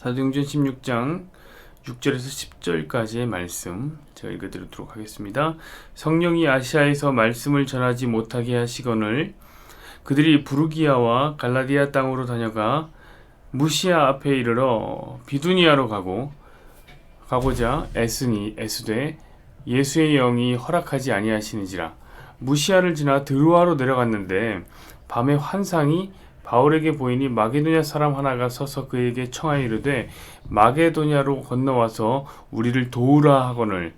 사도행전 16장 6절에서 10절까지의 말씀 제가 읽어드리도록 하겠습니다. 성령이 아시아에서 말씀을 전하지 못하게 하시거늘 그들이 부르기아와 갈라디아 땅으로 다녀가 무시아 앞에 이르러 비두니아로 가고자 애쓰되 예수의 영이 허락하지 아니하시는지라. 무시아를 지나 드루아로 내려갔는데 밤에 환상이 바울에게 보이니 마게도냐 사람 하나가 서서 그에게 청하여 이르되 마게도냐로 건너와서 우리를 도우라 하거늘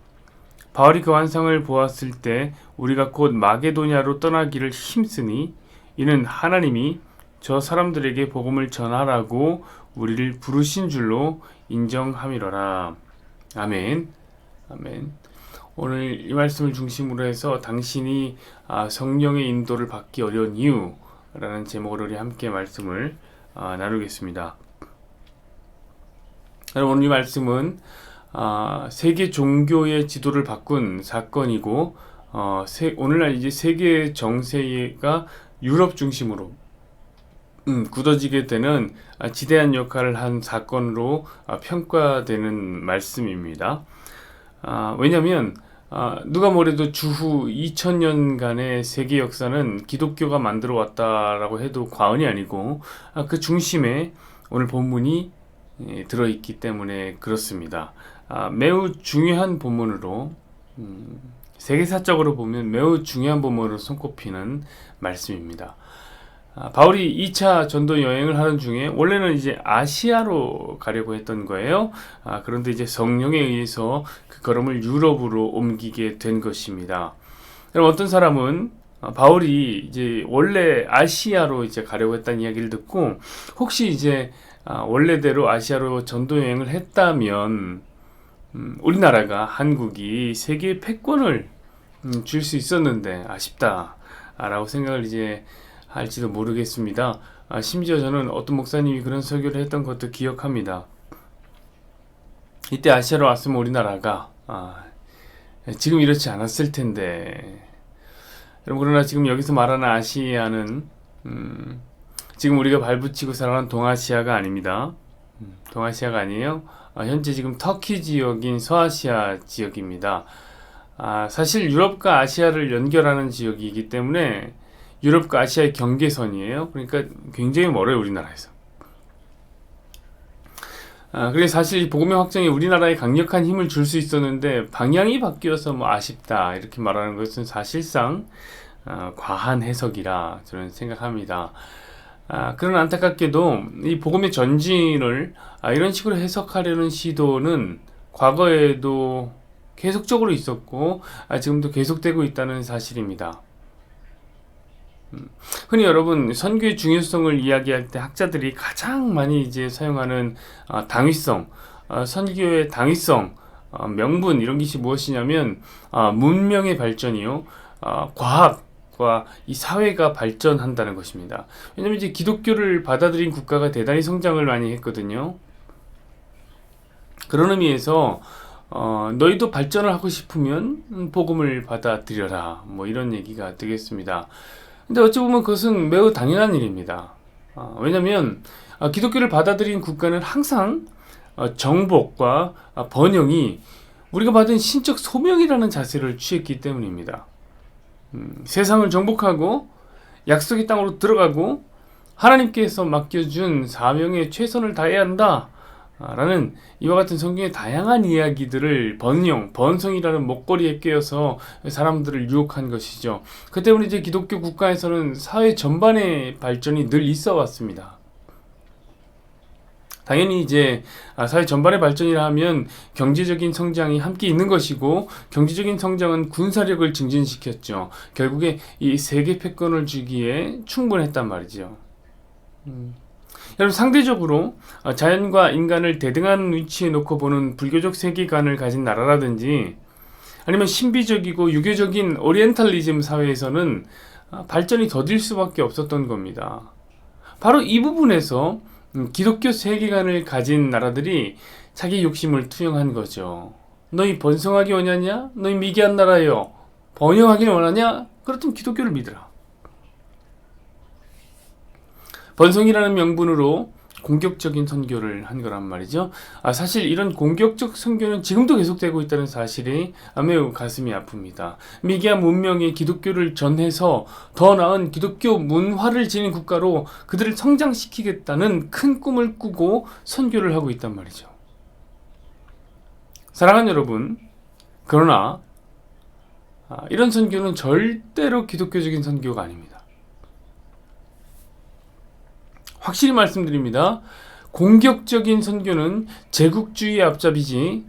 바울이 그 환상을 보았을 때 우리가 곧 마게도냐로 떠나기를 힘쓰니 이는 하나님이 저 사람들에게 복음을 전하라고 우리를 부르신 줄로 인정함이로라. 아멘. 아멘. 오늘 이 말씀을 중심으로 해서 당신이 성령의 인도를 받기 어려운 이유 라는 제목으로 우리 함께 말씀을 나누겠습니다. 오늘 이 말씀은 세계 종교의 지도를 바꾼 사건이고 오늘날 이제 세계 정세가 유럽 중심으로 굳어지게 되는 지대한 역할을 한 사건으로 평가되는 말씀입니다. 왜냐하면 누가 뭐래도 주후 2000년간의 세계 역사는 기독교가 만들어 왔다라고 해도 과언이 아니고 그 중심에 오늘 본문이 들어있기 때문에 그렇습니다. 매우 중요한 본문으로 세계사적으로 보면 매우 중요한 본문으로 손꼽히는 말씀입니다. 바울이 2차 전도 여행을 하는 중에 원래는 이제 아시아로 가려고 했던 거예요. 그런데 이제 성령에 의해서 그 걸음을 유럽으로 옮기게 된 것입니다. 그럼 어떤 사람은 바울이 이제 원래 아시아로 이제 가려고 했다는 이야기를 듣고 혹시 이제 원래대로 아시아로 전도 여행을 했다면 우리나라가 한국이 세계 패권을 줄 수 있었는데 아쉽다라고 생각을 이제 할지도 모르겠습니다. 심지어 저는 어떤 목사님이 그런 설교를 했던 것도 기억합니다. 이때 아시아로 왔으면 우리나라가 지금 이렇지 않았을 텐데. 여러분, 그러나 지금 여기서 말하는 아시아는 지금 우리가 발붙이고 살아가는 동아시아가 아닙니다. 동아시아가 아니에요. 현재 지금 터키 지역인 서아시아 지역입니다. 사실 유럽과 아시아를 연결하는 지역이기 때문에 유럽과 아시아의 경계선이에요. 그러니까 굉장히 멀어요, 우리나라에서. 그래서 사실 이 복음의 확장에 우리나라에 강력한 힘을 줄 수 있었는데 방향이 바뀌어서 아쉽다 이렇게 말하는 것은 사실상 과한 해석이라 저는 생각합니다. 그런 안타깝게도 이 복음의 전진을 이런 식으로 해석하려는 시도는 과거에도 계속적으로 있었고 지금도 계속되고 있다는 사실입니다. 흔히 여러분 선교의 중요성을 이야기할 때 학자들이 가장 많이 이제 사용하는 당위성, 선교의 당위성, 명분 이런 것이 무엇이냐면 문명의 발전이요, 과학과 이 사회가 발전한다는 것입니다. 왜냐하면 이제 기독교를 받아들인 국가가 대단히 성장을 많이 했거든요. 그런 의미에서 너희도 발전을 하고 싶으면 복음을 받아들여라, 뭐 이런 얘기가 되겠습니다. 근데 어찌 보면 그것은 매우 당연한 일입니다. 왜냐하면 기독교를 받아들인 국가는 항상 정복과 번영이 우리가 받은 신적 소명이라는 자세를 취했기 때문입니다. 세상을 정복하고 약속의 땅으로 들어가고 하나님께서 맡겨준 사명에 최선을 다해야 한다 라는 이와 같은 성경의 다양한 이야기들을 번성이라는 목걸이에 꿰어서 사람들을 유혹한 것이죠. 그 때문에 이제 기독교 국가에서는 사회 전반의 발전이 늘 있어 왔습니다. 당연히 이제 사회 전반의 발전이라 하면 경제적인 성장이 함께 있는 것이고, 경제적인 성장은 군사력을 증진시켰죠. 결국에 이 세계 패권을 주기에 충분했단 말이죠. 여러분, 상대적으로 자연과 인간을 대등한 위치에 놓고 보는 불교적 세계관을 가진 나라라든지 아니면 신비적이고 유교적인 오리엔탈리즘 사회에서는 발전이 더딜 수밖에 없었던 겁니다. 바로 이 부분에서 기독교 세계관을 가진 나라들이 자기 욕심을 투영한 거죠. 너희 번성하기 원하냐? 너희 미개한 나라여, 번영하길 원하냐? 그렇다면 기독교를 믿으라. 번성이라는 명분으로 공격적인 선교를 한 거란 말이죠. 사실 이런 공격적 선교는 지금도 계속되고 있다는 사실이 매우 가슴이 아픕니다. 미개한 문명이 기독교를 전해서 더 나은 기독교 문화를 지닌 국가로 그들을 성장시키겠다는 큰 꿈을 꾸고 선교를 하고 있단 말이죠. 사랑하는 여러분, 그러나 이런 선교는 절대로 기독교적인 선교가 아닙니다. 확실히 말씀드립니다. 공격적인 선교는 제국주의의 앞잡이지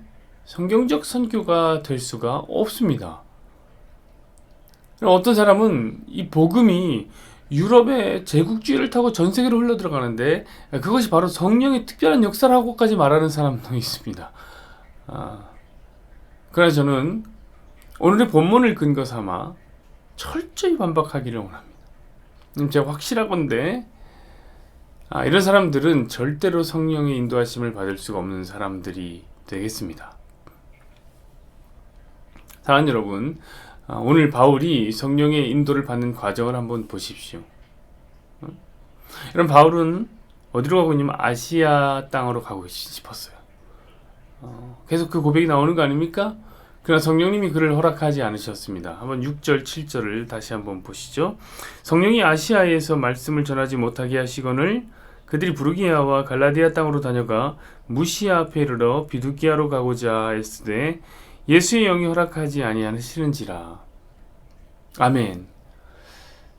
성경적 선교가 될 수가 없습니다. 어떤 사람은 이 복음이 유럽의 제국주의를 타고 전 세계로 흘러들어가는데 그것이 바로 성령의 특별한 역사라고까지 말하는 사람도 있습니다. 그러나 저는 오늘의 본문을 근거 삼아 철저히 반박하기를 원합니다. 제가 확실하건대 이런 사람들은 절대로 성령의 인도하심을 받을 수가 없는 사람들이 되겠습니다. 사랑하는 여러분, 오늘 바울이 성령의 인도를 받는 과정을 한번 보십시오. 이런 바울은 어디로 가고 있냐면 아시아 땅으로 가고 싶었어요. 계속 그 고백이 나오는 거 아닙니까? 그러나 성령님이 그를 허락하지 않으셨습니다. 한번 6절, 7절을 다시 한번 보시죠. 성령이 아시아에서 말씀을 전하지 못하게 하시거늘 그들이 부르기아와 갈라디아 땅으로 다녀가 무시아 앞에 이르러 비두기아로 가고자 했으되 예수의 영이 허락하지 아니하시는지라. 아멘.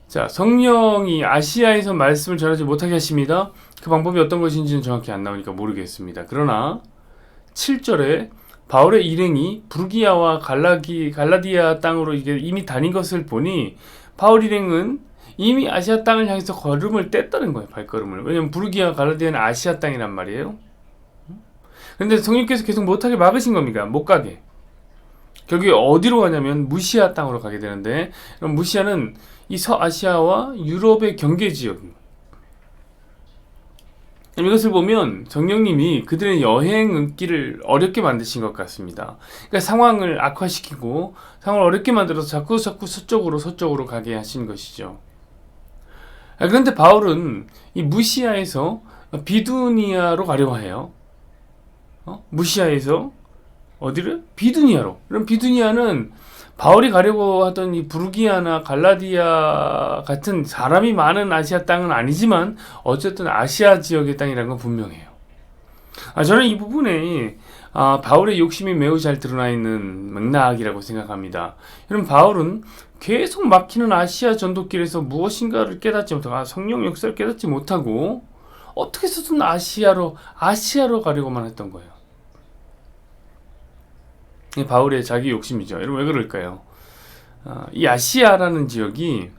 자, 성령이 아시아에서 말씀을 전하지 못하게 하십니다. 그 방법이 어떤 것인지는 정확히 안 나오니까 모르겠습니다. 그러나 7절에 바울의 일행이 부르기아와 갈라디아 땅으로 이미 다닌 것을 보니 바울 일행은 이미 아시아 땅을 향해서 걸음을 뗐다는 거예요. 발걸음을. 왜냐면 부르기아 갈라디아는 아시아 땅이란 말이에요. 그런데 성령께서 계속 못하게 막으신 겁니다. 못 가게. 결국에 어디로 가냐면 무시아 땅으로 가게 되는데, 그럼 무시아는 이 서아시아와 유럽의 경계 지역입니다. 이것을 보면 성령님이 그들의 여행길을 어렵게 만드신 것 같습니다. 그러니까 상황을 악화시키고 상황을 어렵게 만들어서 자꾸 서쪽으로 가게 하신 것이죠. 그런데 바울은 이 무시아에서 비두니아로 가려고 해요. 무시아에서 어디를? 비두니아로. 그럼 비두니아는 바울이 가려고 하던 이 부르기아나 갈라디아 같은 사람이 많은 아시아 땅은 아니지만 어쨌든 아시아 지역의 땅이라는 건 분명해요. 저는 이 부분에 바울의 욕심이 매우 잘 드러나 있는 맥락이라고 생각합니다. 여러분, 바울은 계속 막히는 아시아 전도길에서 무엇인가를 깨닫지 못하고 성령 역사를 깨닫지 못하고 어떻게 해서든 아시아로 가려고만 했던 거예요. 바울의 자기 욕심이죠. 여러분, 왜 그럴까요? 이 아시아라는 지역이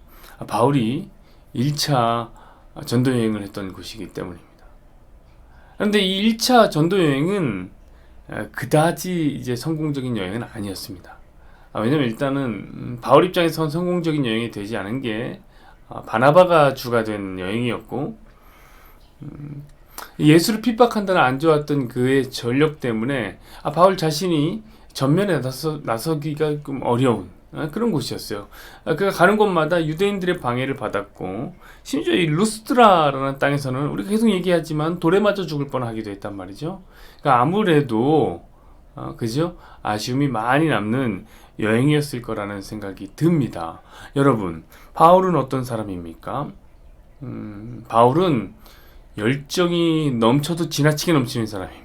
바울이 1차 전도 여행을 했던 곳이기 때문입니다. 그런데 이 1차 전도 여행은 그다지 이제 성공적인 여행은 아니었습니다. 왜냐면 일단은 바울 입장에선 성공적인 여행이 되지 않은 게 바나바가 주가 된 여행이었고, 예수를 핍박한다는 안 좋았던 그의 전력 때문에 바울 자신이 전면에 나서기가 좀 어려운 그런 곳이었어요. 그가 가는 곳마다 유대인들의 방해를 받았고, 심지어 이 루스트라라는 땅에서는 우리가 계속 얘기하지만 돌에 맞아 죽을 뻔하기도 했단 말이죠. 그러니까 아무래도 그죠? 아쉬움이 많이 남는 여행이었을 거라는 생각이 듭니다. 여러분, 바울은 어떤 사람입니까? 바울은 열정이 넘쳐도 지나치게 넘치는 사람입니다.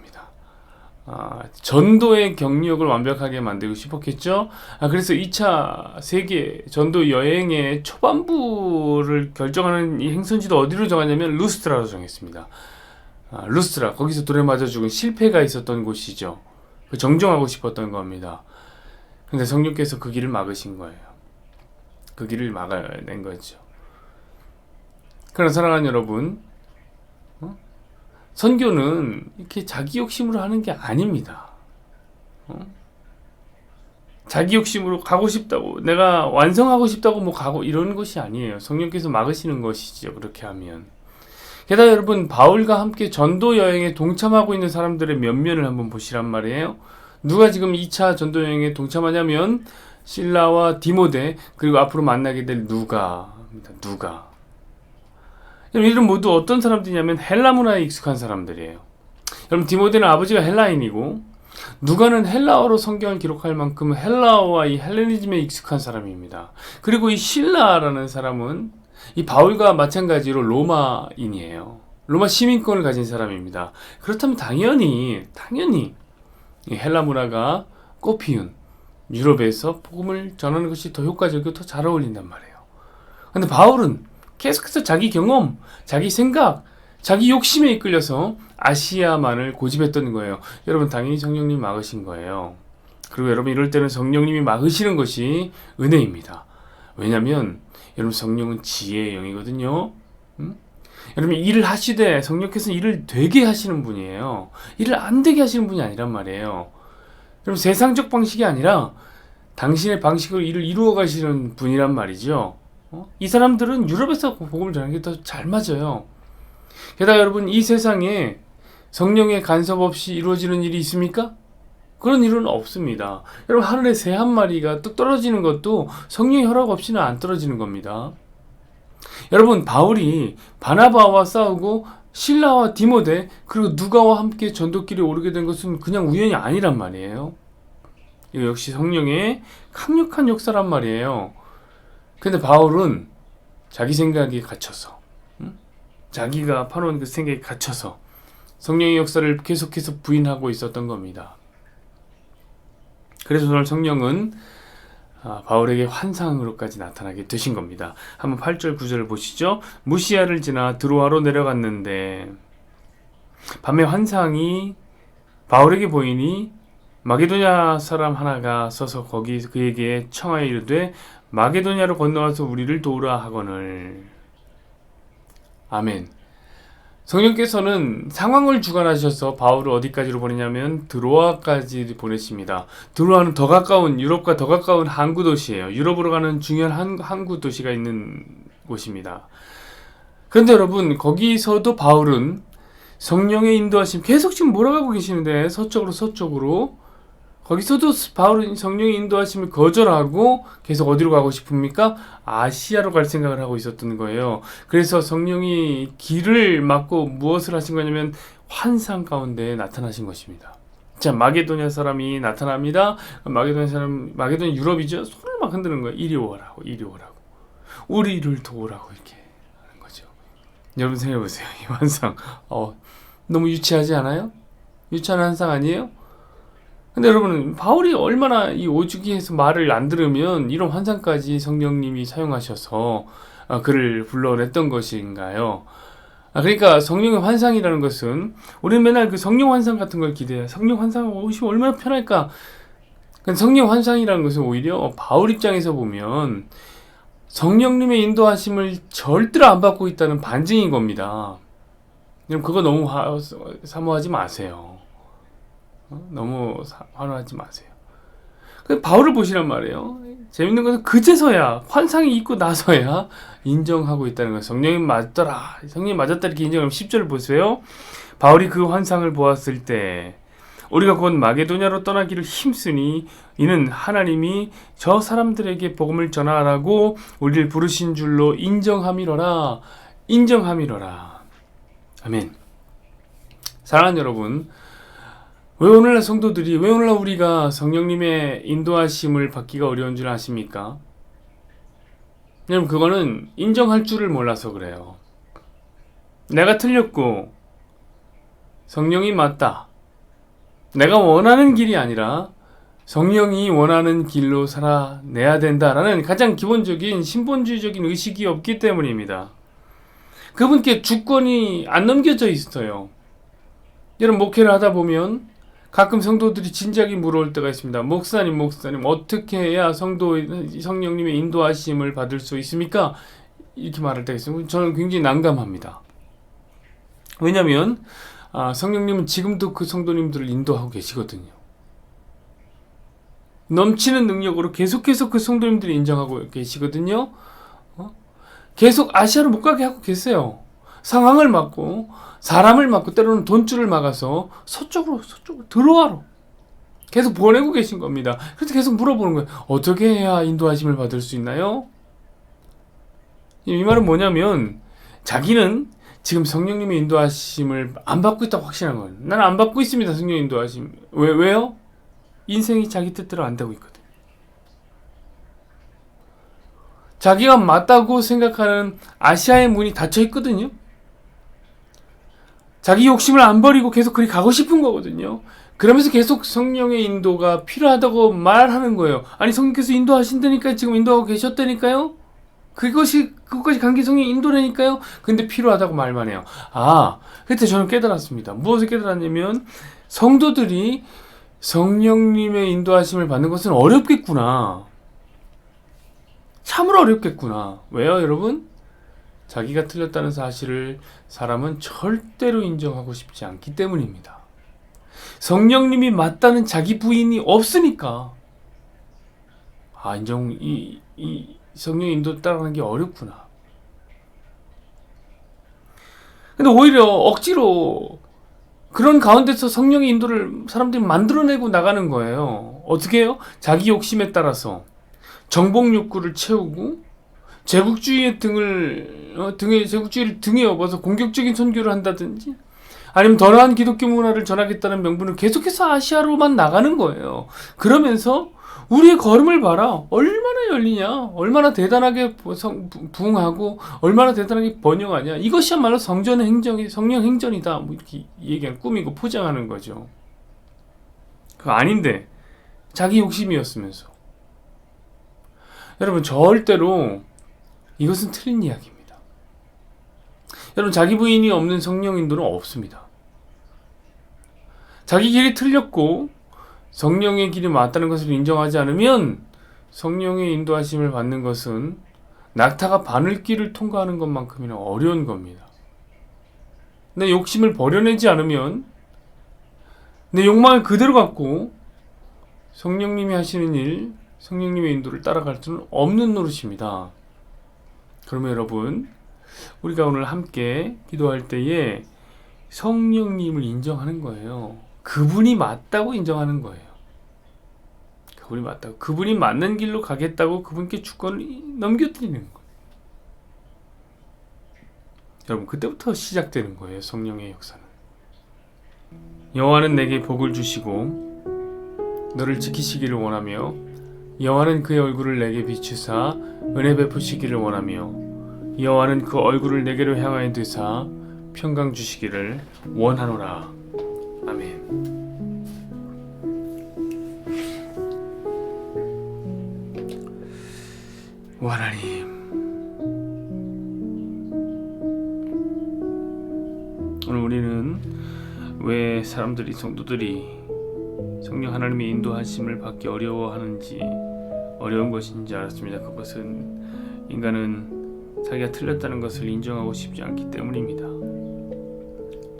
전도의 경력을 완벽하게 만들고 싶었겠죠. 그래서 2차 세계 전도 여행의 초반부를 결정하는 이 행선지도 어디로 정하냐면 루스트라로 정했습니다. 루스트라, 거기서 돌에 맞아 죽은 실패가 있었던 곳이죠. 정정하고 싶었던 겁니다. 근데 성령께서 그 길을 막으신 거예요. 그 길을 막아낸 거죠. 그러나 사랑하는 여러분, 선교는 이렇게 자기 욕심으로 하는 게 아닙니다. 자기 욕심으로 가고 싶다고, 내가 완성하고 싶다고 뭐 가고 이런 것이 아니에요. 성령께서 막으시는 것이죠. 그렇게 하면. 게다가 여러분, 바울과 함께 전도 여행에 동참하고 있는 사람들의 면면을 한번 보시란 말이에요. 누가 지금 2차 전도 여행에 동참하냐면 실라와 디모데, 그리고 앞으로 만나게 될 누가입니다. 누가. 이들은 모두 어떤 사람들이냐면 헬라 문화에 익숙한 사람들이에요. 여러분, 디모데는 아버지가 헬라인이고 누가는 헬라어로 성경을 기록할 만큼 헬라어와 이 헬레니즘에 익숙한 사람입니다. 그리고 이 실라라는 사람은 이 바울과 마찬가지로 로마인이에요. 로마 시민권을 가진 사람입니다. 그렇다면 당연히 이 헬라 문화가 꽃피운 유럽에서 복음을 전하는 것이 더 효과적이고 더 잘 어울린단 말이에요. 근데 바울은 계속해서 자기 경험, 자기 생각, 자기 욕심에 이끌려서 아시아만을 고집했던 거예요. 여러분, 당연히 성령님이 막으신 거예요. 그리고 여러분, 이럴 때는 성령님이 막으시는 것이 은혜입니다. 왜냐하면 여러분, 성령은 지혜의 영이거든요. 여러분, 일을 하시되 성령께서는 일을 되게 하시는 분이에요. 일을 안 되게 하시는 분이 아니란 말이에요. 여러분, 세상적 방식이 아니라 당신의 방식으로 일을 이루어 가시는 분이란 말이죠. 이 사람들은 유럽에서 복음을 전하는 게 더 잘 맞아요. 게다가 여러분, 이 세상에 성령의 간섭 없이 이루어지는 일이 있습니까? 그런 일은 없습니다. 여러분, 하늘에 새 한 마리가 뚝 떨어지는 것도 성령의 허락 없이는 안 떨어지는 겁니다. 여러분, 바울이 바나바와 싸우고 실라와 디모데 그리고 누가와 함께 전도길에 오르게 된 것은 그냥 우연이 아니란 말이에요. 이거 역시 성령의 강력한 역사란 말이에요. 근데 바울은 자기 생각에 갇혀서, 자기가 파놓은 그 생각에 갇혀서 성령의 역사를 계속해서 부인하고 있었던 겁니다. 그래서 오늘 성령은 바울에게 환상으로까지 나타나게 되신 겁니다. 한번 8절 9절을 보시죠. 무시아를 지나 드로아로 내려갔는데 밤에 환상이 바울에게 보이니 마게도냐 사람 하나가 서서 거기 그에게 청하여 이르되 마게도냐로 건너와서 우리를 도우라 하거늘. 아멘. 성령께서는 상황을 주관하셔서 바울을 어디까지로 보내냐면 드로아까지 보내십니다. 드로아는 더 가까운, 유럽과 더 가까운 항구 도시예요. 유럽으로 가는 중요한 항구 도시가 있는 곳입니다. 그런데 여러분, 거기서도 바울은 성령의 인도하심, 계속 지금 몰아가고 계시는데 서쪽으로 거기서도 바울은 성령의 인도하심을 거절하고 계속 어디로 가고 싶습니까? 아시아로 갈 생각을 하고 있었던 거예요. 그래서 성령이 길을 막고 무엇을 하신 거냐면 환상 가운데 나타나신 것입니다. 자, 마게도냐 사람이 나타납니다. 마게도냐 유럽이죠. 손을 막 흔드는 거예요. 이리 오라고. 우리를 도우라고 이렇게 하는 거죠. 여러분 생각해보세요. 이 환상 너무 유치하지 않아요? 유치한 환상 아니에요? 근데 여러분, 바울이 얼마나 이 오주기에서 말을 안 들으면 이런 환상까지 성령님이 사용하셔서 그를 불러냈던 것인가요? 그러니까 성령의 환상이라는 것은 우리는 맨날 그 성령 환상 같은 걸 기대해요. 성령 환상 오시면 얼마나 편할까? 성령 환상이라는 것은 오히려 바울 입장에서 보면 성령님의 인도하심을 절대로 안 받고 있다는 반증인 겁니다. 여러분, 그거 너무 사모하지 마세요. 너무 환호하지 마세요. 바울을 보시란 말이에요. 재밌는 것은 그제서야, 환상이 있고 나서야 인정하고 있다는 거예요. 성령이 맞더라, 성령이 맞았다 이렇게 인정하면 10절 보세요. 바울이 그 환상을 보았을 때 우리가 곧 마게도냐로 떠나기를 힘쓰니 이는 하나님이 저 사람들에게 복음을 전하라고 우리를 부르신 줄로 인정함이로라. 아멘. 사랑하는 여러분, 왜 오늘날 우리가 성령님의 인도하심을 받기가 어려운 줄 아십니까? 여러분, 그거는 인정할 줄을 몰라서 그래요. 내가 틀렸고 성령이 맞다. 내가 원하는 길이 아니라 성령이 원하는 길로 살아내야 된다라는 가장 기본적인 신본주의적인 의식이 없기 때문입니다. 그분께 주권이 안 넘겨져 있어요. 여러분, 목회를 하다 보면 가끔 성도들이 진지하게 물어올 때가 있습니다. 목사님, 어떻게 해야 성령님의 인도하심을 받을 수 있습니까? 이렇게 말할 때가 있습니다. 저는 굉장히 난감합니다. 왜냐하면 성령님은 지금도 그 성도님들을 인도하고 계시거든요. 넘치는 능력으로 계속해서 그 성도님들을 인정하고 계시거든요. 계속 아시아로 못 가게 하고 계세요. 상황을 막고 사람을 막고 때로는 돈줄을 막아서 서쪽으로 드로아로 계속 보내고 계신 겁니다. 그래서 계속 물어보는 거예요. 어떻게 해야 인도하심을 받을 수 있나요? 이 말은 뭐냐면 자기는 지금 성령님의 인도하심을 안 받고 있다고 확신한 거예요. 나는 안 받고 있습니다. 성령 인도하심. 왜요? 인생이 자기 뜻대로 안 되고 있거든. 자기가 맞다고 생각하는 아시아의 문이 닫혀 있거든요. 자기 욕심을 안 버리고 계속 그리 가고 싶은 거거든요. 그러면서 계속 성령의 인도가 필요하다고 말하는 거예요. 아니, 성령께서 인도하신다니까요. 지금 인도하고 계셨다니까요. 그것까지 간 게 성령의 인도라니까요. 근데 필요하다고 말만 해요. 그때 저는 깨달았습니다. 무엇을 깨달았냐면, 성도들이 성령님의 인도하심을 받는 것은 어렵겠구나. 참으로 어렵겠구나. 왜요, 여러분? 자기가 틀렸다는 사실을 사람은 절대로 인정하고 싶지 않기 때문입니다. 성령님이 맞다는 자기 부인이 없으니까. 이 성령 인도 따라가는 게 어렵구나. 근데 오히려 억지로 그런 가운데서 성령의 인도를 사람들이 만들어내고 나가는 거예요. 어떻게 해요? 자기 욕심에 따라서 정복 욕구를 채우고 제국주의의 제국주의를 등에 업어서 공격적인 선교를 한다든지, 아니면 더 나은 기독교 문화를 전하겠다는 명분을 계속해서 아시아로만 나가는 거예요. 그러면서 우리의 걸음을 봐라. 얼마나 열리냐. 얼마나 대단하게 부흥하고 얼마나 대단하게 번영하냐. 이것이야말로 성령 행전이다. 뭐 이렇게 얘기하는, 꾸미고 포장하는 거죠. 그거 아닌데 자기 욕심이었으면서. 여러분, 절대로 이것은 틀린 이야기입니다. 여러분, 자기 부인이 없는 성령 인도는 없습니다. 자기 길이 틀렸고 성령의 길이 맞다는 것을 인정하지 않으면 성령의 인도하심을 받는 것은 낙타가 바늘길을 통과하는 것만큼이나 어려운 겁니다. 내 욕심을 버려내지 않으면, 내 욕망을 그대로 갖고 성령님이 하시는 일, 성령님의 인도를 따라갈 수는 없는 노릇입니다. 그러면 여러분, 우리가 오늘 함께 기도할 때에 성령님을 인정하는 거예요. 그분이 맞다고 인정하는 거예요. 그분이 맞다고, 그분이 맞는 길로 가겠다고 그분께 주권을 넘겨드리는 거예요. 여러분, 그때부터 시작되는 거예요. 성령의 역사는. 여호와는 내게 복을 주시고 너를 지키시기를 원하며, 여호와는 그의 얼굴을 내게 비추사 은혜 베푸시기를 원하며, 여호와는 그 얼굴을 내게로 향하여 드사 평강 주시기를 원하노라. 아멘. 하나님, 오늘 우리는 왜 사람들이, 성도들이 성령 하나님의 인도하심을 받기 어려워하는지, 어려운 것인지 알았습니다. 그것은 인간은 자기가 틀렸다는 것을 인정하고 싶지 않기 때문입니다.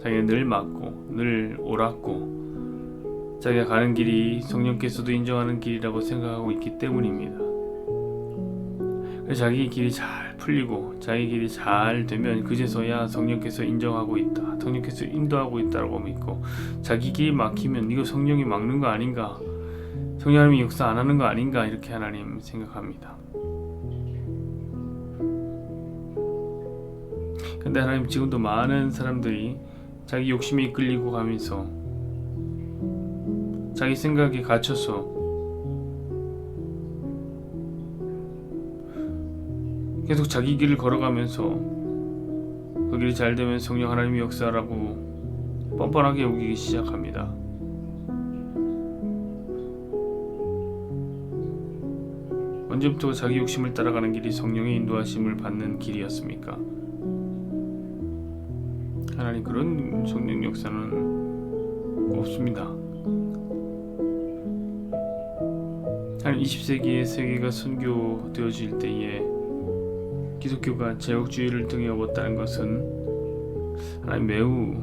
자기가 늘 맞고 늘 옳았고 자기가 가는 길이 성령께서도 인정하는 길이라고 생각하고 있기 때문입니다. 그래서 자기 길이 잘 풀리고 자기 길이 잘 되면 그제서야 성령께서 인정하고 있다, 성령께서 인도하고 있다고 믿고, 자기 길이 막히면 이거 성령이 막는 거 아닌가, 성령 하나님이 역사 안 하는 거 아닌가, 이렇게 하나님 생각합니다. 근데 하나님, 지금도 많은 사람들이 자기 욕심에 이끌리고 가면서 자기 생각에 갇혀서 계속 자기 길을 걸어가면서 그 길이 잘 되면 성령 하나님의 역사라고 뻔뻔하게 여기기 시작합니다. 언제부터 자기 욕심을 따라가는 길이 성령의 인도하심을 받는 길이었습니까? 하나님, 그런 성령 역사는 없습니다. 하나님, 20세기에 세계가 선교되어질 때에 기독교가 제국주의를 등에 업었다는 것은 하나님 매우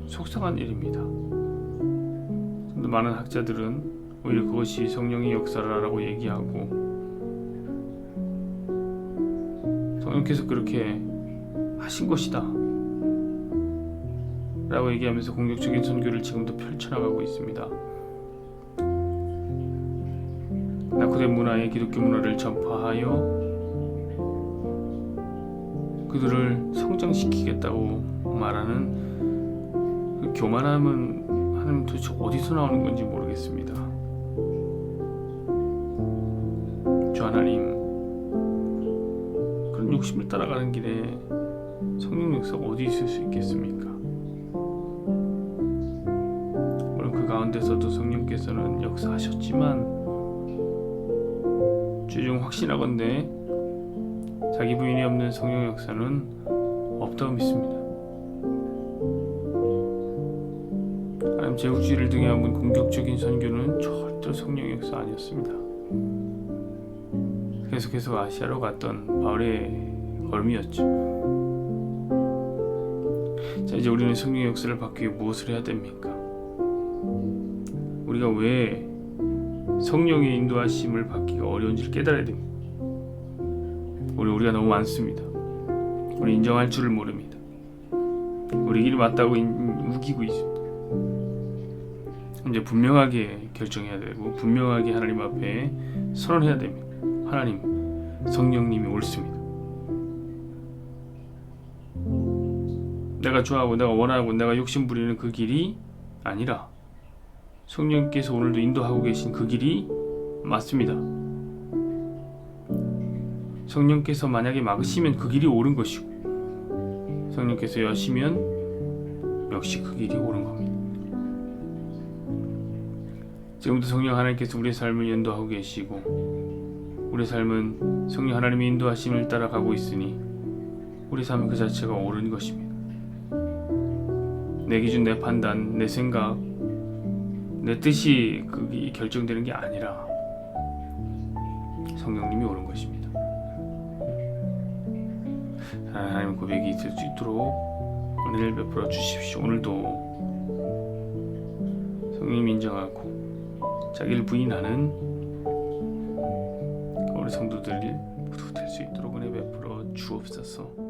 속상한 일입니다. 근데 많은 학자들은 오히려 그것이 성령의 역사라고 얘기하고, 성령께서 그렇게 하신 것이다 라고 얘기하면서 공격적인 선교를 지금도 펼쳐나가고 있습니다. 낙후된 문화의 기독교 문화를 전파하여 그들을 성장시키겠다고 말하는 그 교만함은 하나님 도대체 어디서 나오는 건지 모르겠습니다. 주 하나님, 그런 욕심을 따라가는 길에 성령 역사가 어디 있을 수 있겠습니까? 물론 그 가운데서도 성령께서는 역사하셨지만 최종 확신하건대 자기 부인이 없는 성령 역사는 없다고 믿습니다. 하나님 제국주의를 등에업은 공격적인 선교는 절대로 성령 역사 아니었습니다. 계속해서 아시아로 갔던 바울의 걸음이었죠. 자, 이제 우리는 성령 역사를 받기 위해 무엇을 해야 됩니까? 우리가 왜 성령의 인도하심을 받기가 어려운지를 깨달아야 됩니다. 우리가 너무 많습니다. 우리 인정할 줄을 모릅니다. 우리 길이 맞다고 우기고 있습니다. 이제 분명하게 결정해야 되고 분명하게 하나님 앞에 선언해야 됩니다. 하나님, 성령님이 옳습니다. 내가 좋아하고 내가 원하고 내가 욕심 부리는 그 길이 아니라 성령께서 오늘도 인도하고 계신 그 길이 맞습니다. 성령께서 만약에 막으시면 그 길이 옳은 것이고 성령께서 여시면 역시 그 길이 옳은 겁니다. 지금부터 성령 하나님께서 우리의 삶을 인도하고 계시고 우리의 삶은 성령 하나님의 인도하심을 따라가고 있으니 우리 삶은 그 자체가 옳은 것입니다. 내 기준, 내 판단, 내 생각, 내 뜻이 그게 결정되는 게 아니라 성령님이 옳은 것입니다. 하나님 고백이 있을 수 있도록 은혜를 베풀어 주십시오. 오늘도 성령 인정하고 자기를 부인하는 우리 성도들이 모두 될 수 있도록 은혜 베풀어 주옵소서.